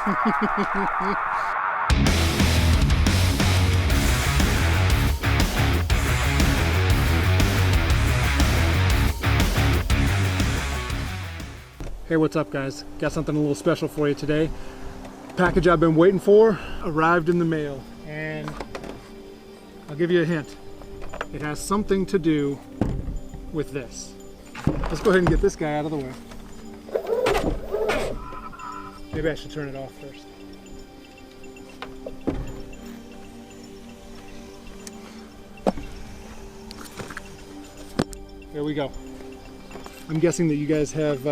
Hey, what's up guys? Got something a little special for you today. Package I've been waiting for arrived in the mail, and I'll give you a hint. It has something to do with this. Let's go ahead and get this guy out of the way. Maybe I should turn it off first. There we go. I'm guessing that you guys have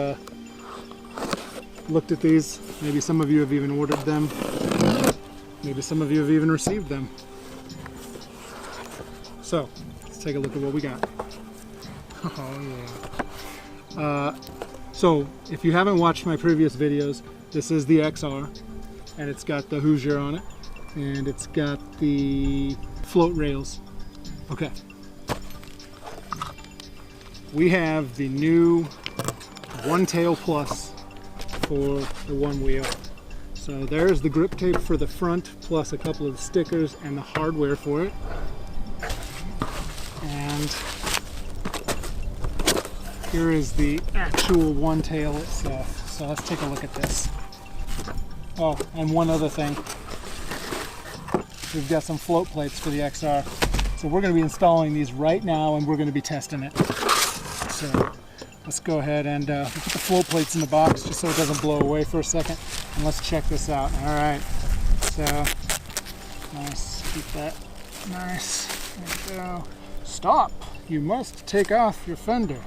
looked at these. Maybe some of you have even ordered them. Maybe some of you have even received them. So, let's take a look at what we got. Oh yeah. So, if you haven't watched my previous videos, this is the XR, and it's got the Hoosier on it, and it's got the float rails. Okay. We have the new OneTail Plus for the Onewheel. So there's the grip tape for the front, plus a couple of the stickers and the hardware for it. And here is the actual OneTail itself. So let's take a look at this. Oh, and one other thing. We've got some float plates for the XR. So we're going to be installing these right now, and we're going to be testing it. So let's go ahead and we'll put the float plates in the box just so it doesn't blow away for a second. And let's check this out. All right. So nice. Keep that nice. There we go. Stop. You must take off your fender.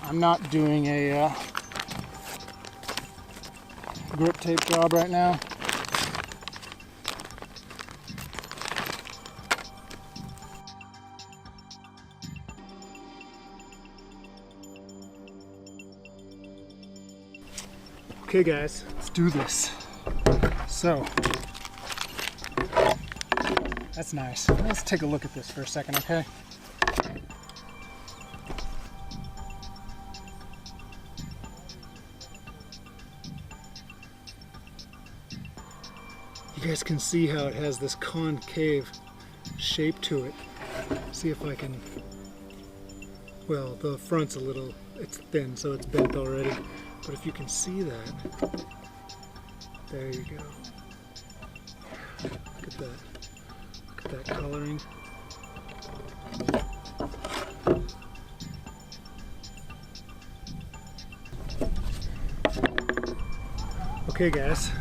I'm not doing a grip tape job right now. Okay guys, let's do this. So, that's nice. Let's take a look at this for a second, okay? You guys can see how it has this concave shape to it. See if I can, well, the front's a little, it's thin, so it's bent already. But if you can see that, there you go. Look at that. Look at that coloring. Okay guys,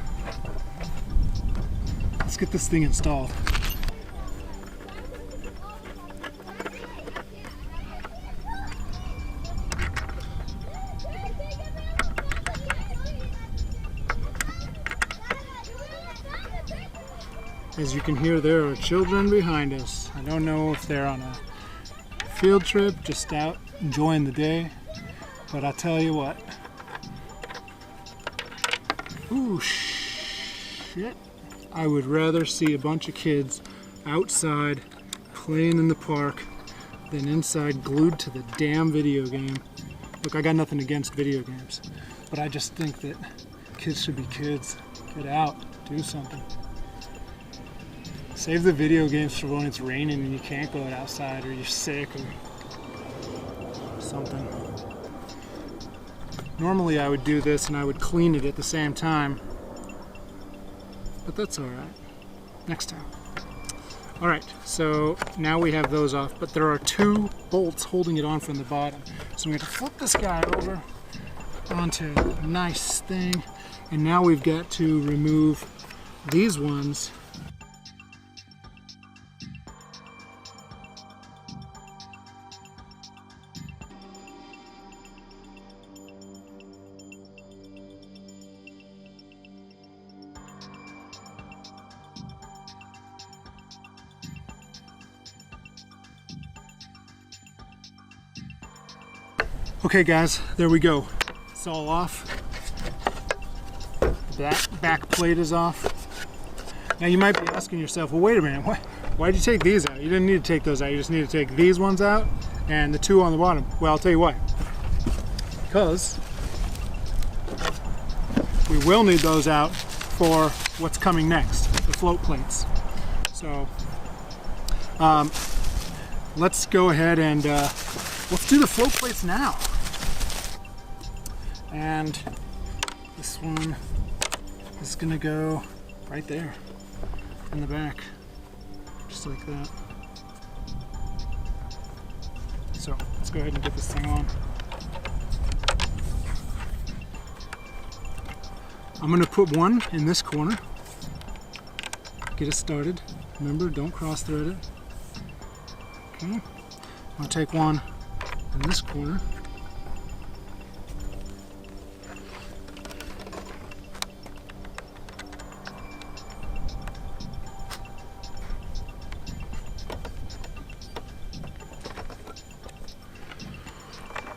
let's get this thing installed. As you can hear, there are children behind us. I don't know if they're on a field trip, just out enjoying the day, but I'll tell you what. Ooh, shit. I would rather see a bunch of kids outside playing in the park than inside glued to the damn video game. Look, I got nothing against video games, but I just think that kids should be kids. Get out, do something. Save the video games for when it's raining and you can't go outside, or you're sick or something. Normally I would do this and I would clean it at the same time, but that's alright. Next time. Alright, so now we have those off, but there are two bolts holding it on from the bottom. So I'm going to flip this guy over onto a nice thing, and now we've got to remove these ones. Okay guys, there we go. It's all off. That back plate is off. Now you might be asking yourself, well wait a minute, why'd you take these out? You didn't need to take those out, you just need to take these ones out and the two on the bottom. Well, I'll tell you why. Because we will need those out for what's coming next, the float plates. So let's go ahead and let's do the float plates now. And this one is gonna go right there in the back, just like that. So let's go ahead and get this thing on. I'm gonna put one in this corner, get it started. Remember, don't cross thread it. Okay, I'm gonna take one in this corner.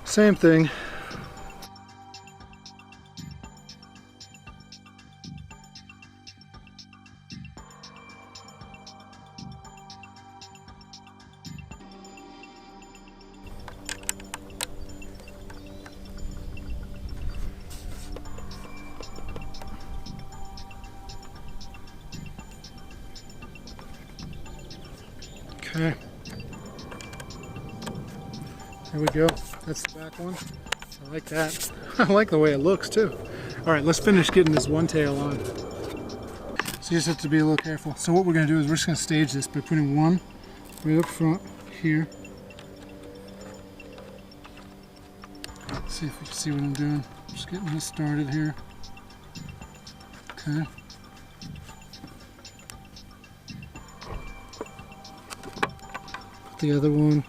Same thing. Okay. There we go. That's the back one. I like that. I like the way it looks too. All right, let's finish getting this one tail on. So you just have to be a little careful. So what we're gonna do is we're just gonna stage this by putting one right up front here. Let's see if you can see what I'm doing. Just getting this started here. Okay. Put the other one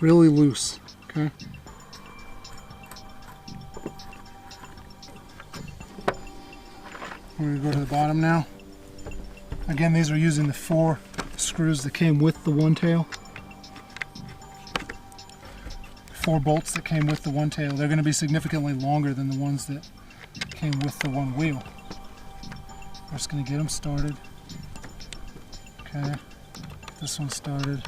really loose, okay? We're gonna go to the bottom now. Again, these are using the 4 screws that came with the one tail. 4 bolts that came with the one tail. They're gonna be significantly longer than the ones that came with the one wheel. We're just gonna get them started. Okay, get this one started.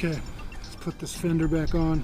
Okay, let's put this fender back on.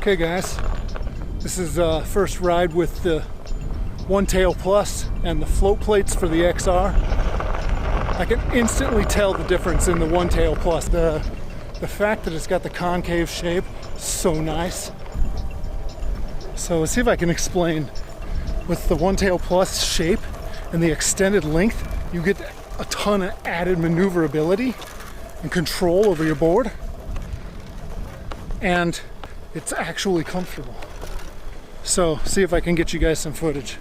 Okay guys, this is first ride with the OneTail Plus and the float plates for the XR. I can instantly tell the difference in the OneTail Plus. The fact that it's got the concave shape, so nice. So let's see if I can explain. With the OneTail Plus shape and the extended length, you get a ton of added maneuverability and control over your board. And it's actually comfortable. So see if I can get you guys some footage.